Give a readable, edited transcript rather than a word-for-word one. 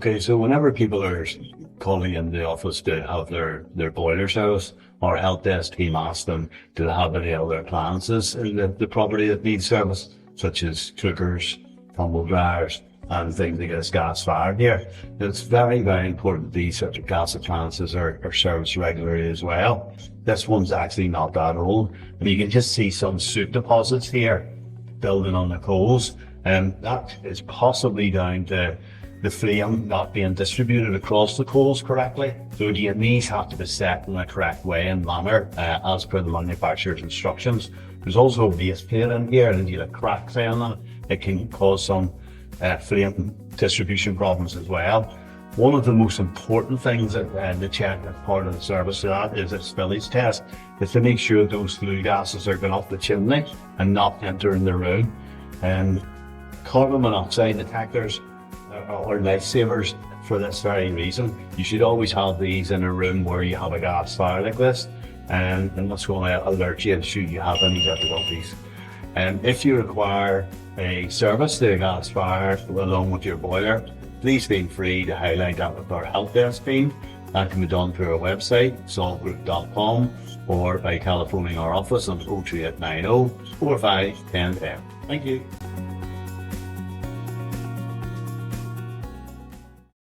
Okay, so whenever people are calling in the office to have their boiler service, our help desk team asks them, do they have any other appliances in the property that need service, such as cookers, tumble dryers, and things that get gas fired here. It's very, very important that these sorts of gas appliances are serviced regularly as well. This one's actually not that old, and you can just see some soot deposits here building on the coals, and that is possibly down to the flame not being distributed across the coals correctly. So again, these have to be set in the correct way and manner as per the manufacturer's instructions. There's also a base plate in here, and you get cracks in it. It can cause some flame distribution problems as well. One of the most important things that the check as part of the service of that is a spillage test. Is to make sure those flue gases are going off the chimney and not entering the room. And carbon monoxide detectors are lifesavers for this very reason. You should always have these in a room where you have a gas fire like this, and that's going to alert you should you have any difficulties. And if you require a service to a gas fire along with your boiler, please feel free to highlight that with our help desk team. That can be done through our website, solv'd.com, or by telephoning our office on 02890 45 1010. Thank you.